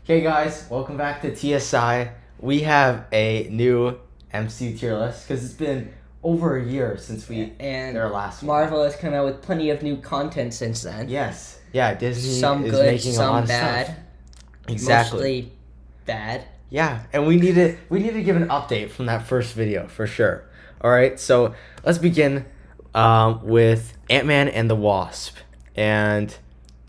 Okay, guys, welcome back to TSI. We have a new MCU tier list because it's been over a year since we and did our last one. Marvel has come out with plenty of new content since then. Yes, yeah, Disney Some is good, making a lot some of bad. stuff. Exactly. Mostly bad. Yeah, and we need to give an update from that first video for sure. All right, so let's begin with Ant-Man and the Wasp. And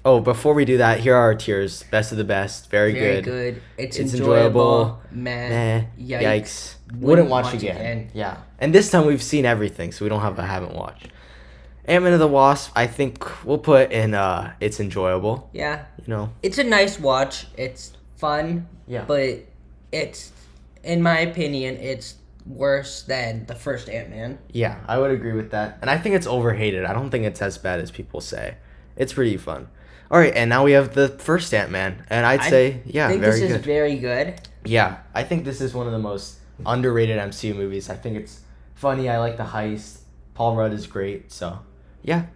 before we do that, here are our tiers: best of the best, very good. It's enjoyable. enjoyable. Meh. Yikes. Wouldn't watch again. Yeah, and this time we've seen everything, so we don't have a haven't watched. Ant-Man and the Wasp, I think we'll put in it's enjoyable. Yeah. You know. It's a nice watch. It's fun. Yeah. But it's, in my opinion, it's worse than the first Ant-Man. Yeah, I would agree with that. And I think it's overhated. I don't think it's as bad as people say. It's pretty fun. All right, and now we have the first Ant-Man, and I'd say, yeah, very good. I think this is very good. Yeah, I think this is one of the most underrated MCU movies. I think it's funny. I like the heist. Paul Rudd is great, so yeah.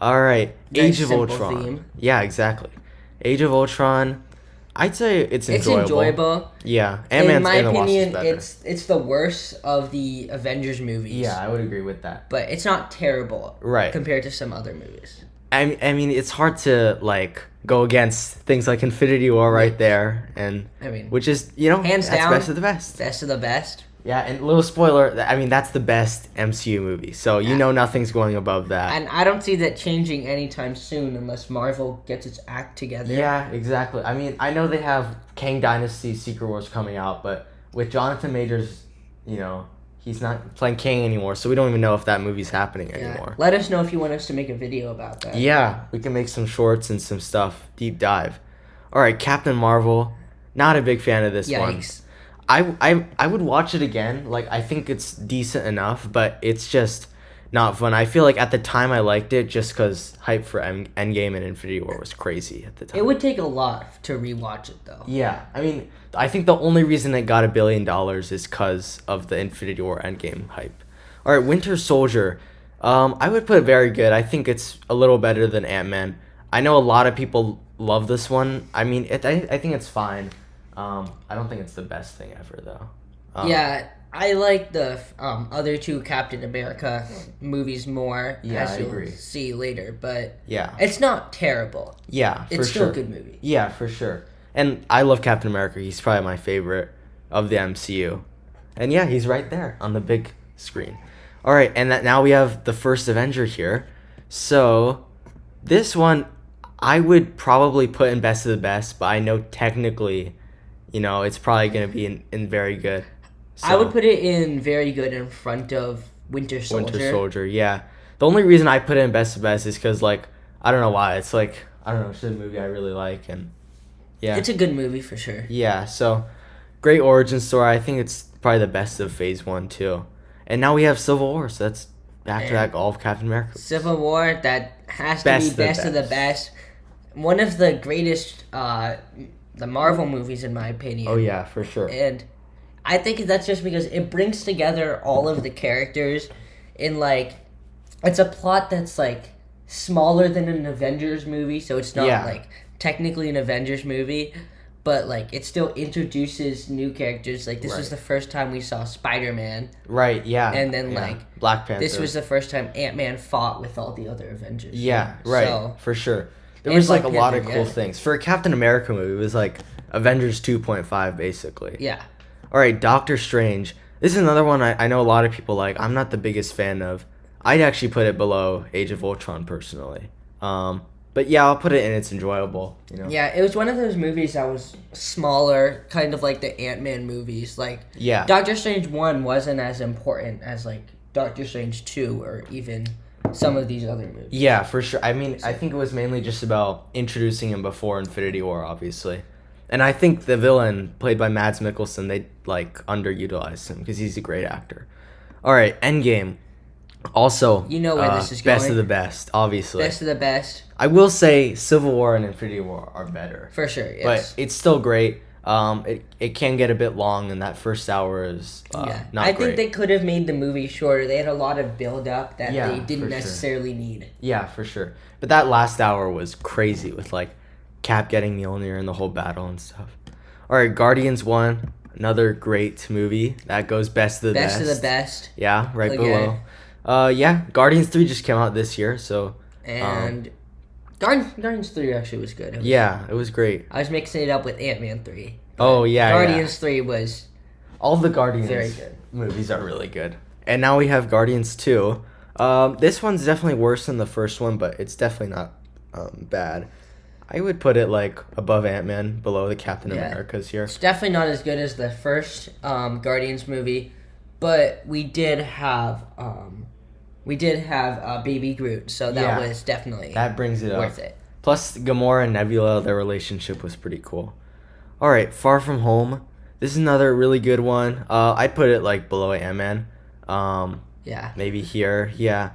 All right, Nice, Age of simple Ultron. theme. Yeah, exactly. Age of Ultron. I'd say it's enjoyable. It's enjoyable. Yeah, In my and the Wasp is opinion, better. it's the worst of the Avengers movies. Yeah, I would agree with that. But it's not terrible, Right. compared to some other movies. I mean, it's hard to go against things like Infinity War right there, and which is hands that's down best of the best. Best of the best. Yeah, and little spoiler, I mean that's the best MCU movie, so nothing's going above that. And I don't see that changing anytime soon unless Marvel gets its act together. Yeah, exactly. I mean, I know they have Kang Dynasty Secret Wars coming out, but with Jonathan Majors, he's not playing Kang anymore, so we don't even know if that movie's happening anymore. Let us know if you want us to make a video about that. Yeah, we can make some shorts and some stuff, deep dive. All right, Captain Marvel, not a big fan of this one. Yikes. I would watch it again. Like, I think it's decent enough, but it's just not fun. I feel like at the time I liked it just because hype for Endgame and Infinity War was crazy at the time. It would take a lot to rewatch it, though. Yeah, I mean, I think the only reason it got $1 billion is because of the Infinity War Endgame hype. All right, Winter Soldier. I would put it very good. I think it's a little better than Ant-Man. I know a lot of people love this one. I mean, I think it's fine. I don't think it's the best thing ever, though. Yeah, I like the other two Captain America movies more, as you'll see later. But yeah, it's not terrible. Yeah, for it's sure. still a good movie. Yeah, for sure. And I love Captain America. He's probably my favorite of the MCU. And yeah, he's right there on the big screen. All right, and now we have the first Avenger here. So this one, I would probably put in best of the best, but I know technically, it's probably going to be in very good. So, I would put it in very good in front of Winter Soldier. Winter Soldier, yeah. The only reason I put it in best of best is because, I don't know why. It's I don't know, it's just a movie I really like, and yeah. It's a good movie for sure. Yeah, so great origin story. I think it's probably the best of Phase 1, too. And now we have Civil War, so that's back-to-back all of Captain America. Civil War, that has to be best of the best. One of the greatest the Marvel movies, in my opinion. Oh, yeah, for sure. And I think that's just because it brings together all of the characters in, it's a plot that's, smaller than an Avengers movie, so it's not, technically an Avengers movie, but, it still introduces new characters. This was the first time we saw Spider-Man. Right, yeah. And then, Black Panther. This was the first time Ant-Man fought with all the other Avengers. Yeah, right, so, for sure. There was, a lot of cool things. For a Captain America movie, it was, Avengers 2.5, basically. Yeah. All right, Doctor Strange. This is another one I know a lot of people like. I'm not the biggest fan of. I'd actually put it below Age of Ultron, personally. But yeah, I'll put it in it's enjoyable. Yeah, it was one of those movies that was smaller, kind of like the Ant-Man movies. Yeah. Doctor Strange 1 wasn't as important as, Doctor Strange 2 or even some of these other movies. Yeah, for sure. I mean, I think it was mainly just about introducing him before Infinity War, obviously. And I think the villain, played by Mads Mikkelsen, they, underutilized him because he's a great actor. All right, Endgame. Also, you know where this is going. Best of the best, obviously. Best of the best. I will say Civil War and Infinity War are better. For sure, yes. But it's still great. It can get a bit long, and that first hour is not great. I think they could have made the movie shorter. They had a lot of build-up that they didn't necessarily need. Yeah, for sure. But that last hour was crazy with, Cap getting Mjolnir and the whole battle and stuff. All right, Guardians 1, another great movie. That goes best of the best. Best of the best. Yeah, right Okay. below. Yeah, Guardians 3 just came out this year, so And Guardians 3 actually was good. yeah, it was great. I was mixing it up with Ant-Man 3. Oh, yeah, Guardians 3 was all the Guardians very good. movies are really good. And now we have Guardians 2. This one's definitely worse than the first one, but it's definitely not bad. I would put it like above Ant-Man, below the Captain Americas here. It's definitely not as good as the first Guardians movie, but we did have Baby Groot, so that was definitely that brings it worth up. it. Plus, Gamora and Nebula, their relationship was pretty cool. All right, Far From Home. This is another really good one. I'd put it like below Ant-Man. Yeah. Maybe here. Yeah.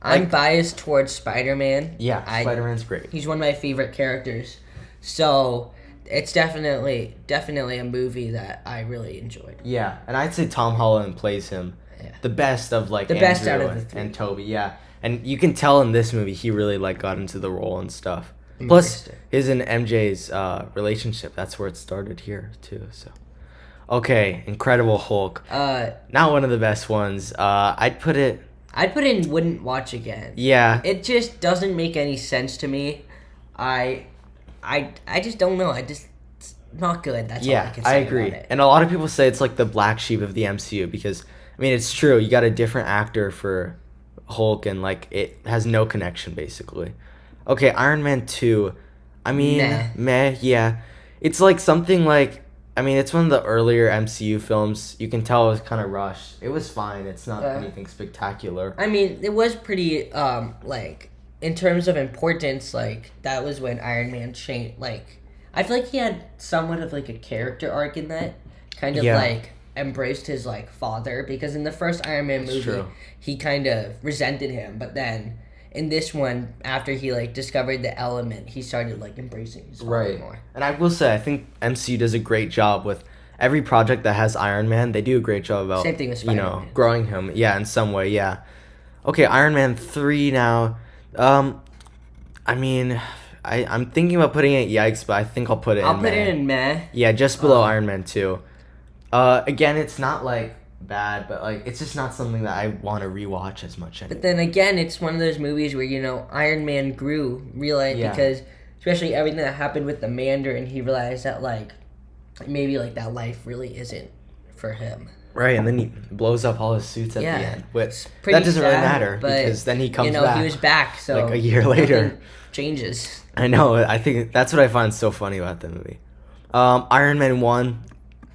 I'm biased towards Spider-Man. Yeah, Spider-Man's great. He's one of my favorite characters. So it's definitely a movie that I really enjoyed. Yeah, and I'd say Tom Holland plays him the best of like the Andrew best out of the three. and Toby. Yeah, and you can tell in this movie he really like got into the role and stuff. Plus, his and MJ's relationship, that's where it started here too. So, okay, Incredible Hulk. Not one of the best ones. I'd put in wouldn't watch again. Yeah. It just doesn't make any sense to me. I just don't know. It's not good. That's all I can say. I agree. About it. And a lot of people say it's like the black sheep of the MCU because I mean it's true. You got a different actor for Hulk and like it has no connection basically. Okay, Iron Man 2. I mean, meh, yeah. It's like something like I mean, it's one of the earlier MCU films. You can tell it was kind of rushed. It was fine. It's not anything spectacular. I mean, it was pretty like in terms of importance, like that was when Iron Man changed. Like I feel like he had somewhat of like a character arc in that, kind of like embraced his like father because in the first Iron Man movie, he kind of resented him, but then in this one, after he like discovered the element, he started like embracing his father more. And I will say, I think MCU does a great job with every project that has Iron Man. They do a great job about same thing with Spider-Man. Growing him. Yeah, in some way. Yeah. Okay, Iron Man 3 now. I mean, I'm thinking about putting it yikes, but I think I'll put it. I'll put it in meh. Yeah, just below Iron Man 2. Again, it's not like bad, but like it's just not something that I want to rewatch as much anymore. But then again, it's one of those movies where Iron Man grew because especially everything that happened with the Mandarin, he realized that like maybe like that life really isn't for him. Right, and then he blows up all his suits at the end. But that doesn't sad, really matter because then he comes back. He was back, so like a year later. Changes. I know. I think that's what I find so funny about the movie. Iron Man 1.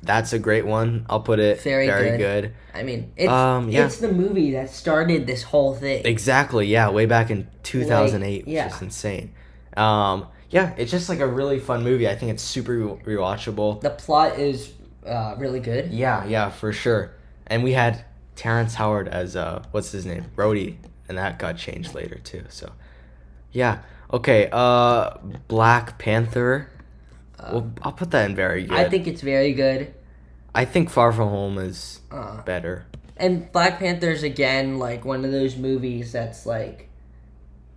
That's a great one. I'll put it very good. I mean, it's the movie that started this whole thing. Exactly, yeah. Way back in 2008, which is insane. It's just like a really fun movie. I think it's super rewatchable. The plot is really good. Yeah, for sure. And we had Terrence Howard as, what's his name? Rhodey. And that got changed later, too. So, yeah. Okay, Black Panther. I'll put that in very good. I think it's very good. I think Far From Home is better. And Black Panther's again like one of those movies that's like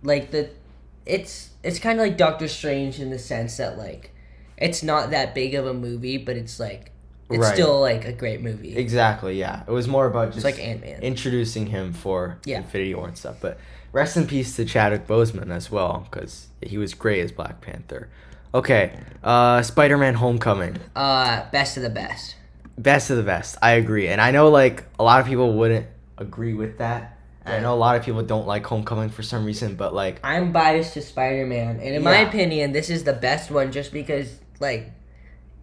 it's kind of like Doctor Strange in the sense that like it's not that big of a movie, but it's like it's still like a great movie. Exactly, yeah. It was more about just like Ant-Man. Introducing him for Infinity War and stuff. But rest in peace to Chadwick Boseman as well, because he was great as Black Panther. Okay, Spider-Man Homecoming. Best of the best. Best of the best. I agree. And I know, like, a lot of people wouldn't agree with that. And I know a lot of people don't like Homecoming for some reason, but, like... I'm biased to Spider-Man. And in my opinion, this is the best one just because, like...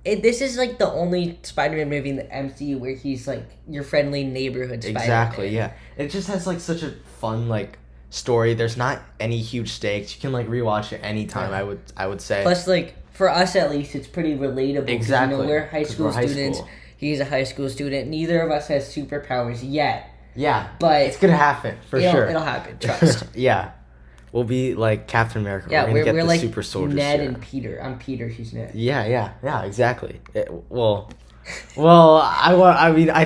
this is, like, the only Spider-Man movie in the MCU where he's, like, your friendly neighborhood Spider-Man. Exactly, yeah. It just has, like, such a fun, like... story. There's not any huge stakes. You can like rewatch it anytime. I would say. Plus, like for us at least, it's pretty relatable. Exactly. We're high school students. He's a high school student. Neither of us has superpowers yet. Yeah, but it's gonna happen for sure. It'll happen. Trust. Yeah, we'll be like Captain America. Yeah, we're gonna get the like super soldier. Ned and Peter. I'm Peter. He's Ned. Yeah. Exactly. I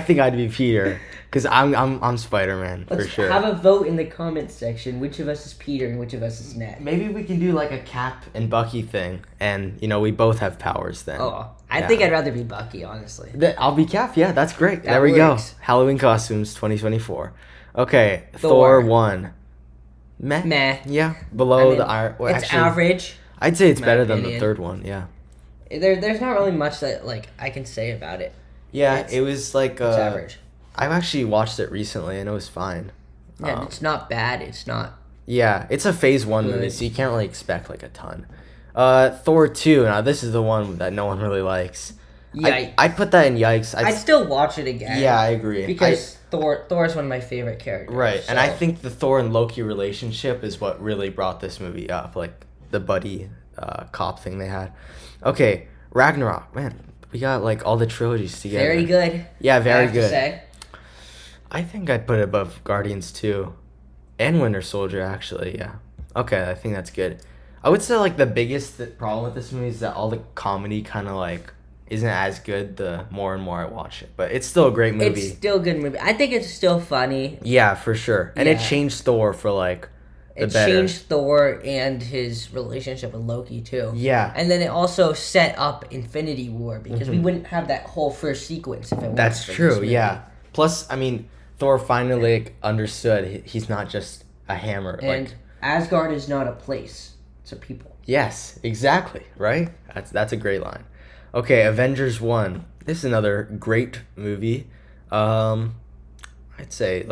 think I'd be Peter. Because I'm Spider-Man for Let's sure. have a vote in the comments section. Which of us is Peter and which of us is Ned? Maybe we can do like a Cap and Bucky thing, and we both have powers then. Oh, I think I'd rather be Bucky, honestly. I'll be Cap. Yeah, that's great. That there we works. go. Halloween costumes 2024. Okay, Thor. Thor 1. Meh. Meh. Yeah, below I mean, the iron. Well, it's actually, average. I'd say it's my better than the opinion. third one. Yeah. There's not really much that like I can say about it. Yeah, it was like It's average. I've actually watched it recently and it was fine. Yeah, it's not bad. It's not. Yeah, it's a Phase 1 Good. movie, so you can't really expect like a ton. Thor 2. Now this is the one that no one really likes. Yikes. I'd put that in yikes. I'd still watch it again. Yeah, I agree. Because Thor's one of my favorite characters. Right, and so- I think the Thor and Loki relationship is what really brought this movie up, like the buddy cop thing they had. Okay, Ragnarok, man, we got like all the trilogies together. Very good. Yeah, I very have to good. say. I think I'd put it above Guardians 2 and Winter Soldier, actually, yeah. Okay, I think that's good. I would say like the biggest problem with this movie is that all the comedy kind of like isn't as good the more and more I watch it, but it's still a great movie. It's still a good movie. I think it's still funny. Yeah, for sure. And it Yeah. changed Thor for like the It better. changed Thor and his relationship with Loki too. Yeah. And then it also set up Infinity War because we wouldn't have that whole first sequence if it wasn't That's for this true, movie. yeah. Plus, I mean, Thor finally like, understood he's not just a hammer. And like, Asgard is not a place; it's a people. yes, exactly, right? That's a great line. Okay, Avengers 1. This is another great movie. I'd say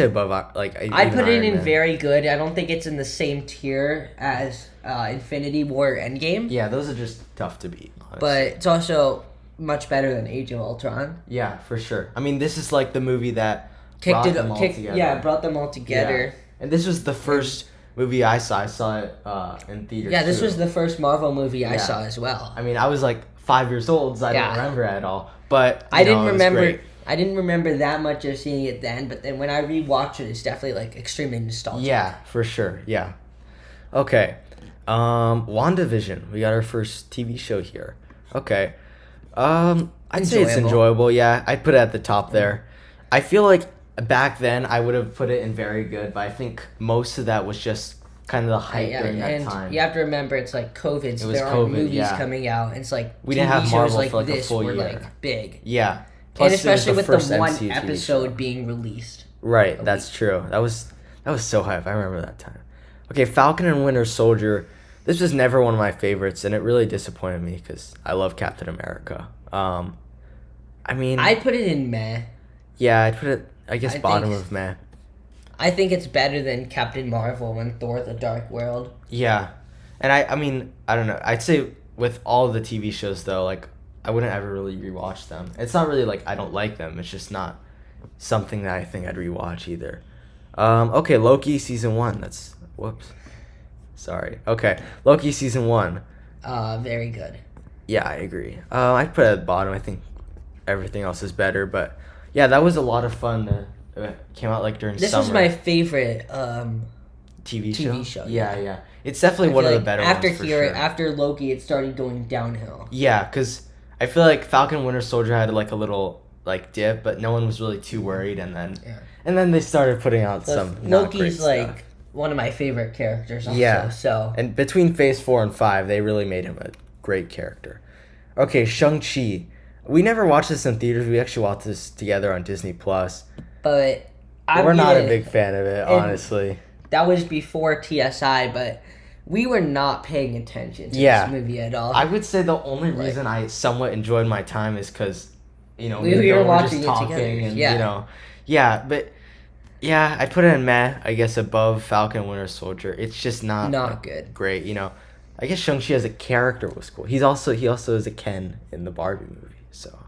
above like I'd put it Iron in Man. very good. I don't think it's in the same tier as Infinity War or Endgame, Yeah, those are just tough to beat, honestly. but it's also much better than Age of Ultron. Yeah, for sure. I mean, this is like the movie that brought them all together. Brought them all together. Yeah. And this was the first movie I saw. I saw it in theaters. Yeah, this too. was the first Marvel movie I Yeah. saw as well. I mean, I was like 5 years old, so I Yeah. didn't remember it at all. But I you didn't know, it was remember. great. I didn't remember that much of seeing it then, but then when I rewatch it, it's definitely like extremely nostalgic. Yeah, for sure. Yeah. Okay. WandaVision. We got our first TV show here. Okay. I'd say it's Enjoyable. enjoyable. Yeah, I'd put it at the top there. I feel like back then I would have put it in very good, but I think most of that was just kind of the hype during that and time. you have to remember it's like COVID, so It was there aren't COVID, movies yeah. coming out. And it's like We TV didn't have shows Marvel like for, like, a this full were year. like big, Yeah. and it was especially with first the one MCU TV show. episode being released. Right, a that's true. That was so hype. I remember that time. Okay, Falcon and Winter Soldier. This was never one of my favorites, and it really disappointed me because I love Captain America. I mean, I put it in meh. yeah, I'd put it, I guess, I bottom think- of meh. I think it's better than Captain Marvel and Thor: The Dark World. Yeah, and I mean, I don't know. I'd say with all the TV shows though, like I wouldn't ever really rewatch them. It's not really like I don't like them. It's just not something that I think I'd rewatch either. Okay, Loki season 1. That's whoops. Sorry. Okay, Loki season 1. Very good. Yeah, I agree. I'd put it at the bottom. I think everything else is better, but yeah, that was a lot of fun. It came out like during This summer. was my favorite TV show. TV show, Yeah, yeah. yeah. It's definitely I one of feel the like better after ones for here, sure. after Loki, it started going downhill. Yeah, because I feel like Falcon Winter Soldier had like a little like dip, but no one was really too worried, and then they started putting out But some not great Loki's like stuff. one of my favorite characters. Also, Yeah. so And between Phase 4 and 5, they really made him a great character. Okay, Shang-Chi. We never watched this in theaters. We actually watched this together on Disney Plus. but We're not a big fan of it, and- honestly. That was before TSI, but we were not paying attention to Yeah. this movie at all. I would say the only reason I somewhat enjoyed my time is because, We me and were Bill watching just it talking together, and, yeah. yeah, but yeah, I put it in meh, I guess, above Falcon Winter Soldier. It's just not Not good. great, I guess Shang-Chi as a character was cool. He also is a Ken in the Barbie movie, so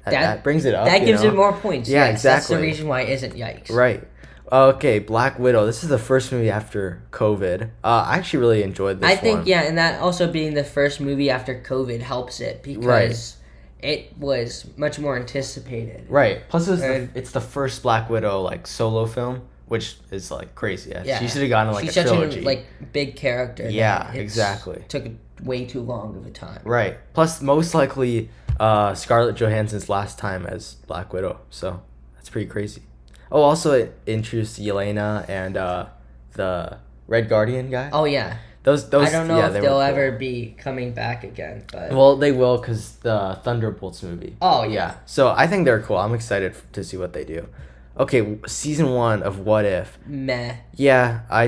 that brings it up. That gives it more points. Yeah, yes, That's the exactly. reason why it isn't yikes. Right. Okay, Black Widow. This is the first movie after COVID. I actually really enjoyed this I think, one. yeah, and that also being the first movie after COVID helps it because it was much more anticipated. Right. Plus, And- it's the first Black Widow like solo film, which is like crazy. Yeah. She should have gotten like She's a such trilogy. a big character. that Yeah, it's exactly. Took way too long of a time. Right. Plus, most likely Scarlett Johansson's last time as Black Widow. So It's pretty crazy. Oh, also it introduced Yelena and the Red Guardian guy. Oh yeah. Those I don't know yeah, if they they'll were cool. ever be coming back again, but Well, they will because the Thunderbolts movie. oh yeah. So I think they're cool. I'm excited to see what they do. Okay, season 1 of What If. Meh. Yeah, I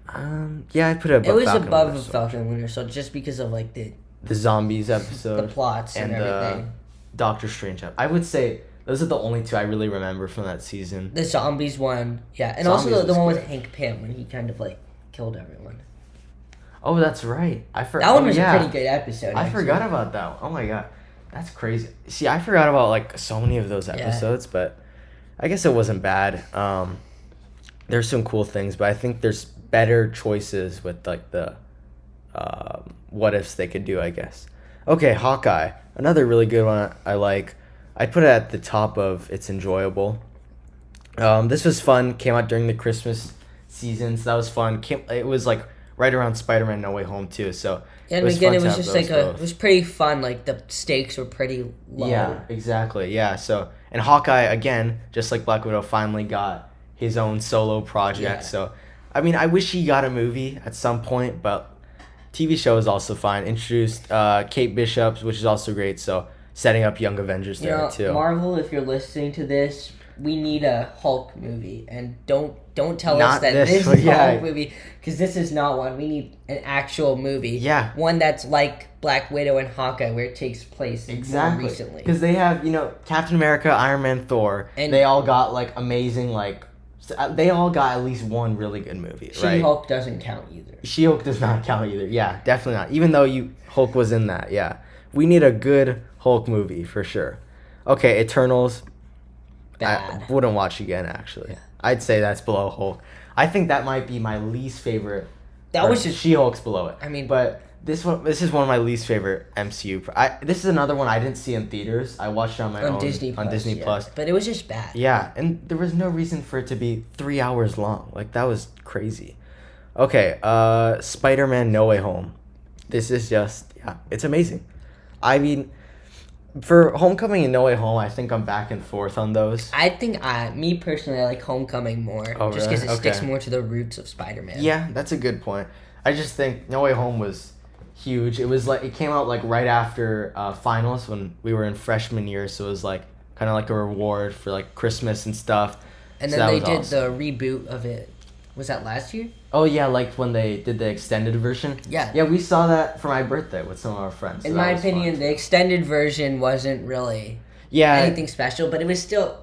put it above. It was Falcon and above Winter Soldier. Falcon and Winter Soldier just because of like the Zombies episode, plots and everything. Doctor Strange episode. I would say those are the only two I really remember from that season. The Zombies one, yeah, and Zombies also the was one good. with Hank Pym when he kind of like killed everyone. Oh, that's right. That one was a pretty good episode. I actually. forgot about that one. Oh my god, that's crazy. See, I forgot about like so many of those episodes, but I guess it wasn't bad. There's some cool things, but I think there's better choices with like the what ifs they could do, I guess. Okay, Hawkeye, another really good one I like. I put it at the top of it's enjoyable. This was fun. Came out during the Christmas season, so that was fun. It was like right around Spider-Man No Way Home too, so And again, it was just like it was pretty fun. Like the stakes were pretty low. Yeah, exactly. Yeah, so and Hawkeye again, just like Black Widow, finally got his own solo project. Yeah. So, I mean, I wish he got a movie at some point, but TV show is also fine. Introduced Kate Bishop, which is also great. So setting up Young Avengers You there know, too. Marvel, if you're listening to this, we need a Hulk movie, and don't tell Not us that this this one, is a yeah. Hulk movie, because this is not one. We need an actual movie. Yeah. One that's like Black Widow and Hawkeye, where it takes place more Exactly. recently. Because they have, Captain America, Iron Man, Thor, And- they all got like amazing they all got at least one really good movie, right? She-Hulk doesn't count either. She-Hulk does not count either. Yeah, definitely not. Even though Hulk was in that, yeah. We need a good Hulk movie for sure. Okay, Eternals. Bad. I wouldn't watch again, actually. Yeah. I'd say that's below Hulk. I think that might be my least favorite. That was just. She-Hulk's below it. I mean, But this is one of my least favorite MCU. This is another one I didn't see in theaters. I watched it on my own Disney on Disney yeah. Plus. But it was just bad. Yeah, and there was no reason for it to be 3 hours long. Like, that was crazy. Okay, Spider-Man No Way Home. This is just, it's amazing. I mean, for Homecoming and No Way Home, I think I'm back and forth on those. I think me personally, I like Homecoming more, Oh, just really? because it sticks Okay. more to the roots of Spider-Man. Yeah, that's a good point. I just think No Way Home was huge. It was like, it came out like right after finals when we were in freshman year, so it was like kind of like a reward for like Christmas and stuff. And So then that they was did awesome. the reboot of it. Was that last year? Oh yeah, like when they did the extended version. Yeah. Yeah, we saw that for my birthday with some of our friends. so In that my was opinion, fun. the extended version wasn't really Yeah, anything special, but it was still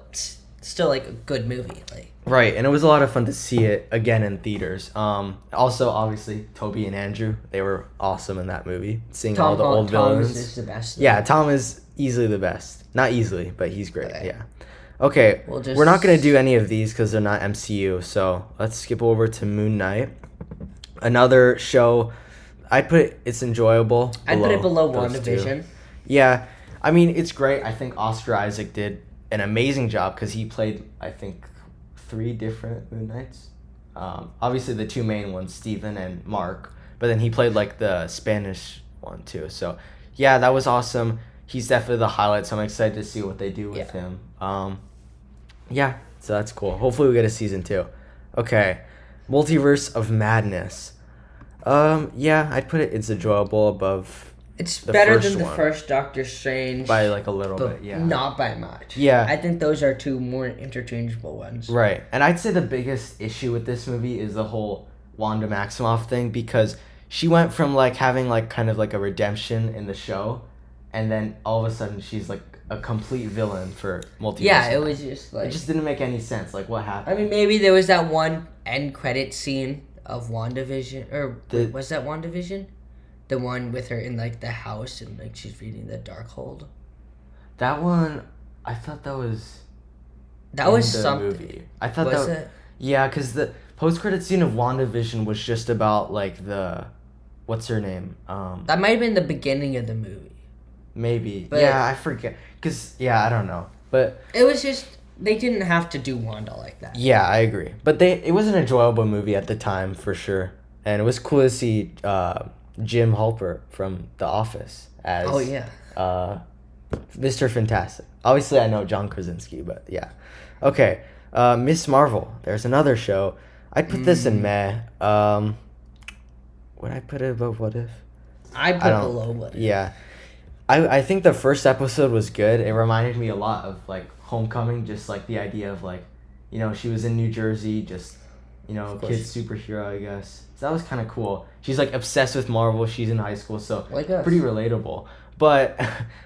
like a good movie. Like right, and it was a lot of fun to see it again in theaters. Also, obviously, Toby and Andrew, they were awesome in that movie. Seeing all the old villains. is the best. Yeah, Tom is easily the best. Not easily, but he's great. Okay. Yeah. Okay, We'll we're not gonna do any of these because they're not MCU. So let's skip over to Moon Knight. Another show. I'd put it's enjoyable. I'd put it below those two. WandaVision. Yeah, I mean it's great. I think Oscar Isaac did an amazing job because he played I think 3 different Moon Knights. Obviously the 2 main ones, Steven and Mark, but then he played like the Spanish one too. So yeah, that was awesome. He's definitely the highlight. So I'm excited to see what they do with him. Yeah, so that's cool. Hopefully we get a season 2. Okay, Multiverse of Madness. Yeah, I'd put it's enjoyable above It's the better first than the one. first Doctor Strange, by like a little but bit. Yeah. not by much. Yeah. I think those are 2 more interchangeable ones. Right. And I'd say the biggest issue with this movie is the whole Wanda Maximoff thing because she went from like having like kind of like a redemption in the show and then all of a sudden she's like a complete villain for Multiverse. Yeah, it was just like It just didn't make any sense. Like what happened? I mean, maybe there was that one end credit scene of WandaVision, or was that WandaVision? The one with her in like the house and like she's reading the Darkhold. That one, I thought that was That in was the something. movie. I thought Was that it? Yeah, because the post-credit scene of WandaVision was just about like the what's her name? That might have been the beginning of the movie. Maybe. But- Yeah, I forget. Because, yeah, I don't know. But, It was just they didn't have to do Wanda like that. yeah, I agree. But it was an enjoyable movie at the time, for sure. And it was cool to see Jim Halpert from The Office as Oh yeah. Mr. Fantastic. Obviously, I know John Krasinski, but yeah. Okay, Miss Marvel. There's another show. I'd put this in meh. Would I put it above What If? I I put don't. below What If. Yeah, I think the first episode was good. It reminded me a lot of like Homecoming, just like the idea of like, she was in New Jersey, just kid superhero, I guess. So that was kind of cool. She's like obsessed with Marvel. She's in high school, so Like us. pretty relatable. But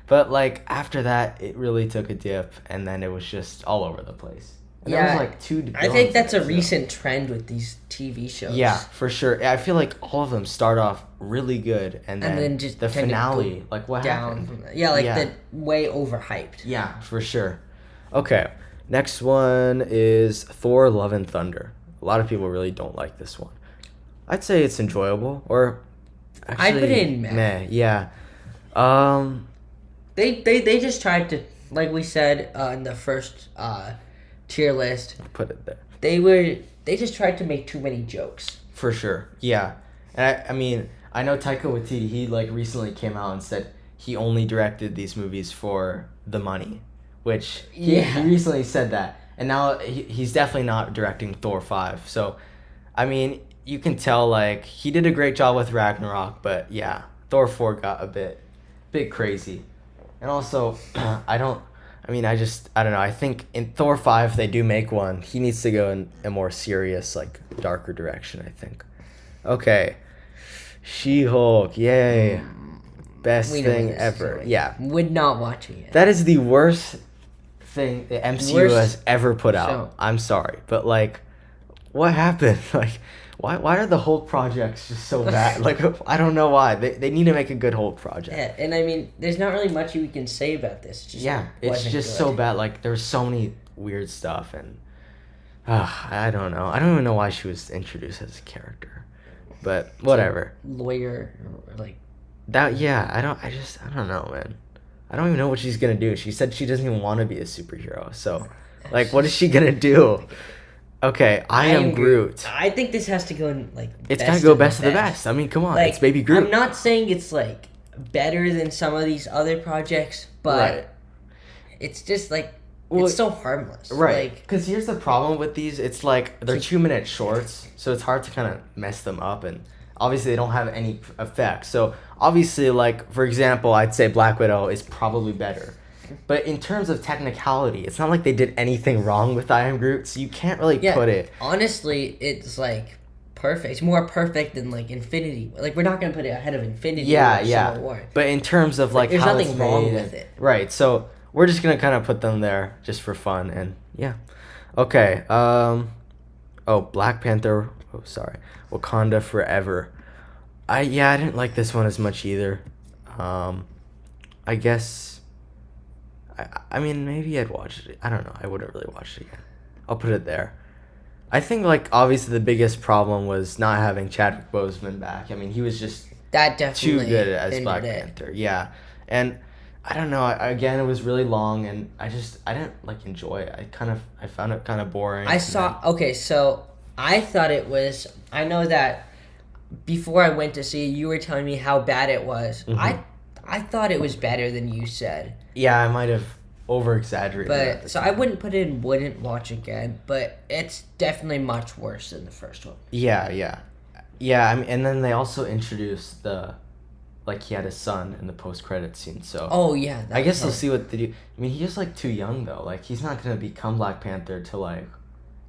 but like after that, it really took a dip, and then it was just all over the place. And there was like two. I think that's a villains, recent trend with these TV shows. Yeah, for sure. I feel like all of them start off really good, and then just the tend to finale, go like what down happened? from that. Yeah, the way overhyped. Yeah, for sure. Okay, next one is Thor: Love and Thunder. A lot of people really don't like this one. I'd say it's enjoyable, or actually, I'd put it in meh. Yeah. They just tried to, like we said in the first tier list. Put it there. They just tried to make too many jokes. For sure. Yeah. And I mean, I know Taika Waititi, he like recently came out and said he only directed these movies for the money, which he recently said that. And now he's definitely not directing Thor 5. So, I mean, you can tell like he did a great job with Ragnarok, but yeah, Thor 4 got a bit crazy. And also, I don't know. I think in Thor 5 they do make one. He needs to go in a more serious, like darker direction, I think. Okay. She-Hulk, yay. Best thing ever. Yeah. Would not watch it yet. That is the worst thing the MCU has ever put out. show. I'm sorry, but like what happened? Like why are the Hulk projects just so bad? Like I don't know why. They need to make a good Hulk project. Yeah, and I mean, there's not really much we can say about this. It's just so bad. Like there was so many weird stuff, and I don't know. I don't even know why she was introduced as a character, but whatever. Lawyer, or like that. Yeah, I don't know, man. I don't even know what she's gonna do. She said she doesn't even want to be a superhero. So, like, what is she gonna do? Okay, I am Groot. I think this has to go in like. It's gotta go best of the best. I mean, come on, like, it's Baby Groot. I'm not saying it's like better than some of these other projects, but it's just like it's so harmless, right? Because here's the problem with these: it's like they're 2-minute shorts, so it's hard to kind of mess them up, and obviously they don't have any effects. So obviously, like for example, I'd say Black Widow is probably better. But in terms of technicality, it's not like they did anything wrong with I Am Groot, so you can't really put it. Honestly, it's like perfect. It's more perfect than like Infinity. Like we're not gonna put it ahead of Infinity. War or Civil War. But in terms of like there's how nothing it's wrong made with it. Right. So we're just gonna kind of put them there just for fun, and yeah. Okay. Black Panther. Oh, sorry. Wakanda Forever. I didn't like this one as much either. I guess. I mean, maybe I'd watch it. I don't know. I wouldn't really watch it again. I'll put it there. I think, like, obviously the biggest problem was not having Chadwick Boseman back. I mean, he was just too good as Black Panther. Yeah. And I don't know. Again, it was really long, and I didn't, like, enjoy it. I found it kind of boring. So I thought it was, I know that before I went to see it, you were telling me how bad it was. Mm-hmm. I thought it was better than you said. Yeah, I might have over-exaggerated. But so I wouldn't put it in wouldn't watch again, but it's definitely much worse than the first one. Yeah. I mean, and then they also introduced he had a son in the post-credit scene. So I guess they'll see what they do. I mean, he's like too young though. Like he's not gonna become Black Panther till like.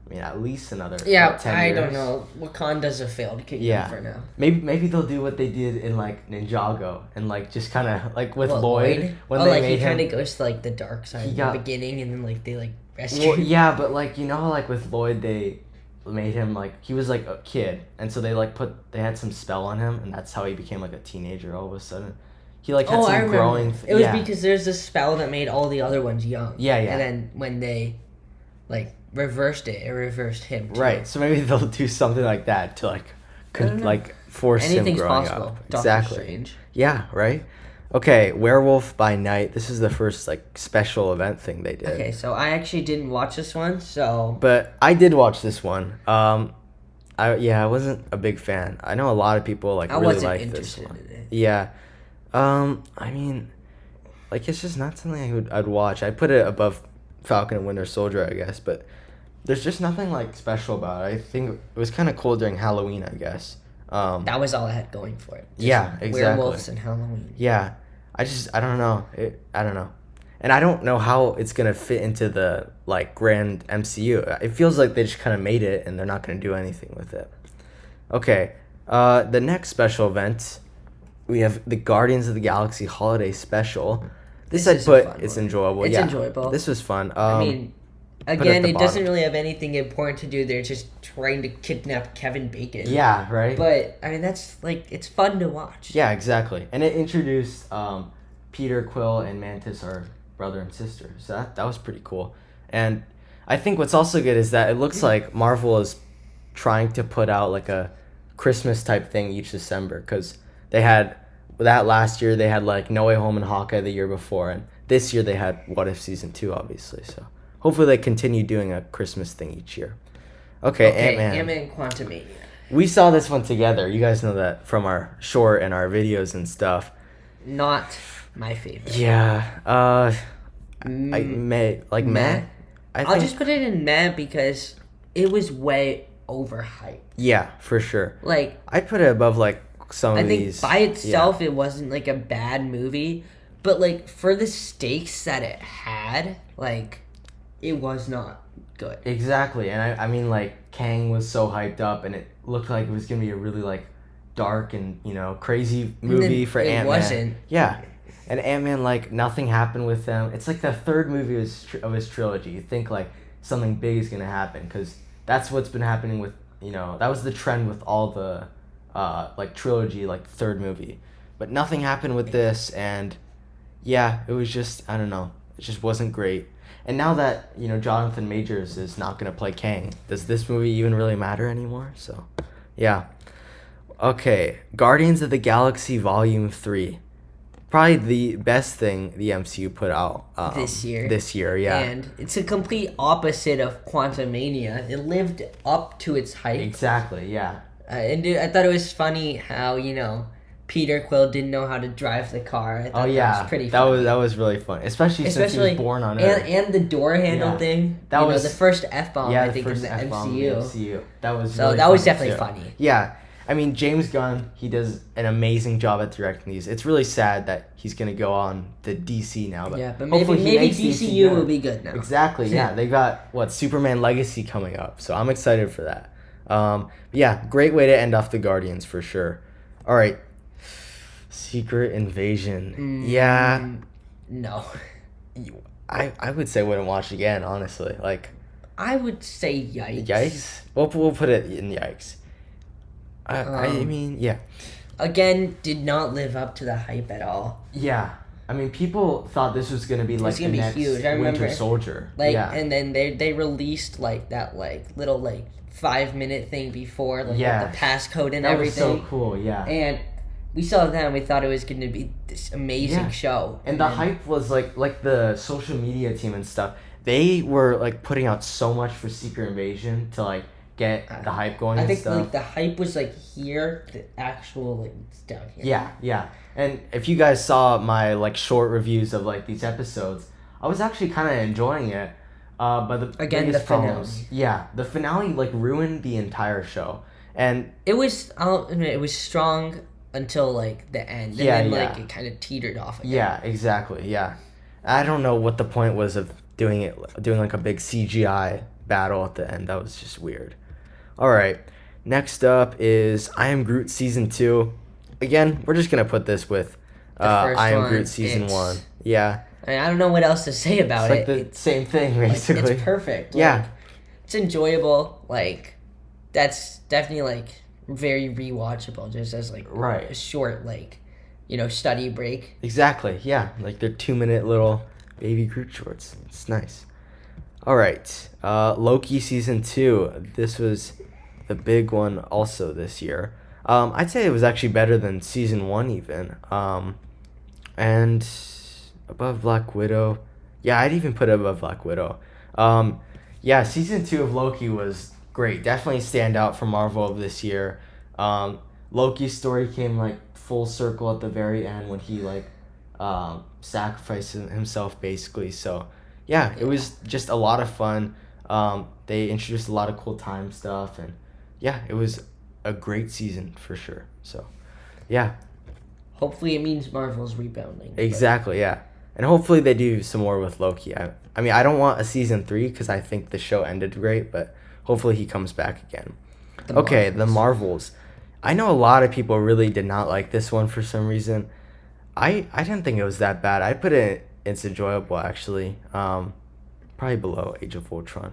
I mean, at least another 10 years. I don't know. Wakanda's a failed kingdom for now. Maybe they'll do what they did in like Ninjago and like just kind of like with Lloyd when they made he him. kind of goes to like the dark side in the beginning, and then like they like rescue. Well, yeah, but like how like with Lloyd they made him like he was like a kid, and so they had some spell on him, and that's how he became like a teenager all of a sudden. He like had some growing. It was because there's this spell that made all the other ones young. Yeah. And then when they like reversed it reversed him too. Right, so maybe they'll do something like that to like force him growing up. Exactly. Strange. Yeah, right. Okay, Werewolf by Night. This is the first like special event thing they did. Okay, so I actually didn't watch this one, but I did watch this one. I wasn't a big fan. I know a lot of people like really like this one. Yeah. I mean, like it's just not something I'd watch. I put it above Falcon and Winter Soldier, I guess, but there's just nothing like special about it. I think it was kind of cool during Halloween, I guess. That was all it had going for it. Just Yeah, exactly. Werewolves and Halloween. Yeah, I don't know. I don't know, and I don't know how it's gonna fit into the like grand MCU. It feels like they just kind of made it, and they're not gonna do anything with it. Okay, the next special event, we have the Guardians of the Galaxy Holiday Special. This I is a put fun it's one. enjoyable. It's yeah, enjoyable. This was fun. I mean, at again, the it doesn't bottom. really have anything important to do. They're just trying to kidnap Kevin Bacon. Yeah, right. But I mean, that's like it's fun to watch. Yeah, exactly. And it introduced Peter, Quill, and Mantis are brother and sister. So that was pretty cool. And I think what's also good is that it looks like Marvel is trying to put out like a Christmas type thing each December, because they had that last year. They had like No Way Home and Hawkeye the year before, and this year they had What If Season 2, obviously. So hopefully they continue doing a Christmas thing each year. Okay, Ant-Man. Ant-Man Quantumania. We saw this one together. You guys know that from our short and our videos and stuff. Not my favorite. Yeah. I Mm, may like meh. I'll just put it in meh because it was way overhyped. Yeah, for sure. Like, I'd put it above like some I of think these. by itself it wasn't like a bad movie, but like for the stakes that it had, like it was not good. Exactly, and I mean like Kang was so hyped up, and it looked like it was gonna be a really like dark and crazy movie for Ant-Man. It wasn't. Yeah, and Ant-Man, like nothing happened with them. It's like the third movie of his trilogy. You think like something big is gonna happen, because that's what's been happening with that was the trend with all the like trilogy, like third movie, but nothing happened with this, and yeah, it was just, I don't know, it just wasn't great. And now that Jonathan Majors is not gonna play Kang, does this movie even really matter anymore? So yeah. Okay, Guardians of the Galaxy Volume 3, probably the best thing the MCU put out This year. This year, yeah. And it's a complete opposite of Quantumania. It lived up to its hype. Exactly, yeah. And dude, I thought it was funny how Peter Quill didn't know how to drive the car. I thought that was pretty funny. That was really fun, especially since he was born on Earth. And the door handle thing. That was the first F-bomb, I think, in the MCU. That was so really that was funny definitely too. funny. Yeah. I mean, James Gunn, he does an amazing job at directing these. It's really sad that he's going to go on to DC now. But yeah, but hopefully maybe he makes DCU will be good now. Exactly, yeah. They got, Superman Legacy coming up. So I'm excited for that. Yeah, great way to end off the Guardians for sure. All right. Secret Invasion. Yeah. No. I would say wouldn't watch again, honestly. Like, I would say yikes. Yikes? We'll put it in yikes. I mean, yeah. Again, did not live up to the hype at all. Yeah. I mean, people thought this was going to be like the next huge. I remember, Winter Soldier. Like, yeah. And then they released like that little 5-minute thing before with the passcode and everything. That was so cool, yeah. And we saw that and we thought it was going to be this amazing show. And the hype was like the social media team and stuff. They were like putting out so much for Secret Invasion to like get the hype going. I think stuff. Like the hype was like here, the actual it's down here. Yeah. And if you guys saw my like short reviews of like these episodes, I was actually kind of enjoying it. But the biggest problems, the finale like ruined the entire show, and it was strong until like the end, and then like it kind of teetered off again. Yeah, exactly. Yeah, I don't know what the point was of doing like a big CGI battle at the end. That was just weird. All right, next up is I Am Groot Season 2. Again, we're just gonna put this with I Am Groot Season 1. Yeah. I mean, I don't know what else to say about it. It's the same thing, basically. Like, it's perfect. Yeah. Like, it's enjoyable. Like, that's definitely, like, very rewatchable, just as, like, a short, like, study break. Exactly, yeah. Like, they're 2-minute little baby Groot shorts. It's nice. All right. Loki Season 2. This was the big one also this year. I'd say it was actually better than Season 1 even. And above Black Widow. Yeah, I'd even put it above Black Widow. Yeah, Season 2 of Loki was great. Definitely stand out for Marvel of this year. Loki's story came like full circle at the very end when he like sacrificed himself basically. So yeah, it was just a lot of fun. They introduced a lot of cool time stuff, and yeah, it was a great season for sure. So, yeah, Hopefully, it means Marvel's rebounding. exactly, yeah, and hopefully they do some more with Loki. I mean, I don't want a season 3 because I think the show ended great, but hopefully he comes back again. Okay, the Marvels. I know a lot of people really did not like this one for some reason. I didn't think it was that bad. I put it's enjoyable actually. Probably below Age of Ultron.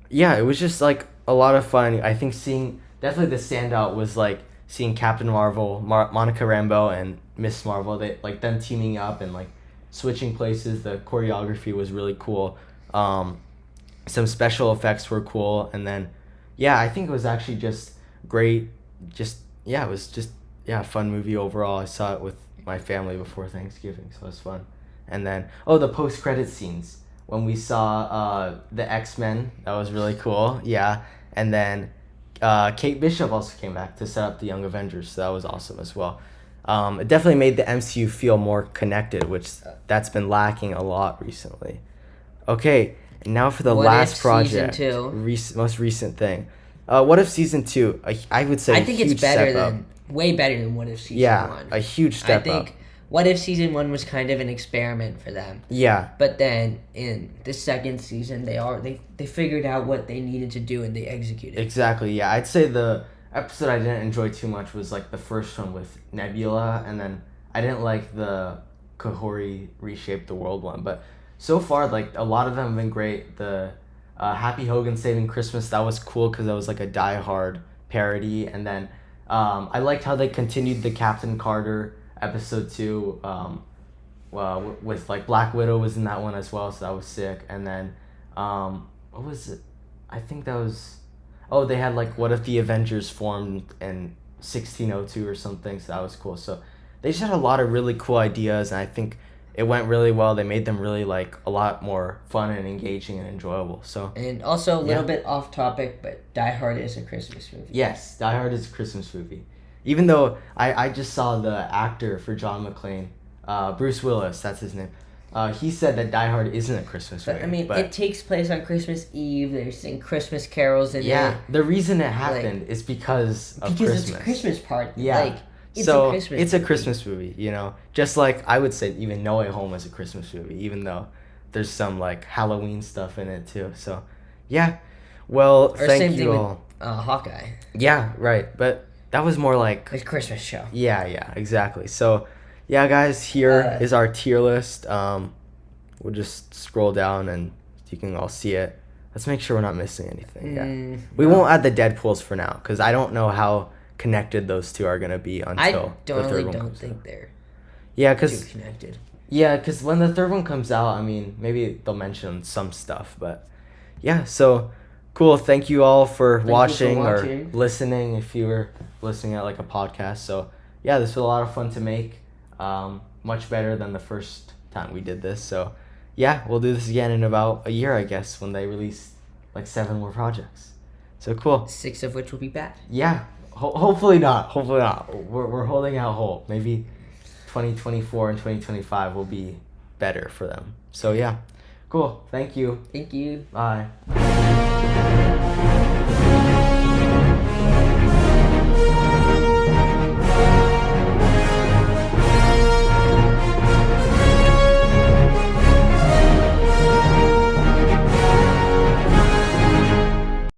Yeah, it was just like a lot of fun. I think seeing definitely the standout was like seeing Captain Marvel, Monica Rambeau, and Miss Marvel. They like them teaming up and like switching places. The choreography was really cool. Some special effects were cool, and then yeah, I think it was actually just great. Just yeah, it was just a fun movie overall. I saw it with my family before Thanksgiving, so it was fun. And then the post credit scenes when we saw the X-Men, that was really cool. Yeah, and then Kate Bishop also came back to set up the Young Avengers, so that was awesome as well. It definitely made the MCU feel more connected, which that's been lacking a lot recently. Okay, and now for the What last If project, Season 2? most recent thing. What If Season 2? I would say I think it's way better than What If Season 1. Yeah, a huge step I think up. What If Season 1 was kind of an experiment for them. Yeah, But then in the second season, they figured out what they needed to do and they executed. exactly. Yeah, I'd say the episode I didn't enjoy too much was like the first one with Nebula, and then I didn't like the Kahori Reshape the World one. But so far, like a lot of them have been great. The Happy Hogan Saving Christmas, that was cool because that was like a Die Hard parody, and then I liked how they continued the Captain Carter episode 2. Well, with like Black Widow was in that one as well, so that was sick. And then what was it? I think that was they had like what if the Avengers formed in 1602 or something, so that was cool. So they just had a lot of really cool ideas, and I think it went really well. They made them really like a lot more fun and engaging and enjoyable. So And also a little bit off topic, but Die Hard is a Christmas movie. yes, Die Hard is a Christmas movie. Even though I just saw the actor for John McClane, Bruce Willis, that's his name. He said that Die Hard isn't a Christmas movie. But I mean, it takes place on Christmas Eve. They're singing Christmas carols in yeah, it. the reason it happened is because of Christmas. It's a Christmas party. Yeah. Like, it's so a Christmas it's a movie. Christmas movie, you know. Just like I would say, even No Way Home is a Christmas movie, even though there's some like Halloween stuff in it too. So, yeah. Well, Or thank same you thing all. with Hawkeye. Yeah, right. But that was more like The Christmas show. yeah, exactly. So, yeah, guys, here is our tier list. We'll just scroll down and you can all see it. Let's make sure we're not missing anything. Yeah, we won't add the Deadpools for now because I don't know how connected those two are gonna be until the third one comes think out. they're Yeah, too because connected. when the third one comes out, I mean, maybe they'll mention some stuff, but yeah. So cool. Thank you all for watching or listening if you were listening at like a podcast. So yeah, this was a lot of fun to make. Much better than the first time we did this. So yeah, we'll do this again in about a year, I guess, when they release like 7 more projects. So cool. 6 of which will be bad. Yeah. Hopefully not. Hopefully not. We're holding out hope. Maybe 2024 and 2025 will be better for them. So yeah. Cool. Thank you. Thank you. Bye.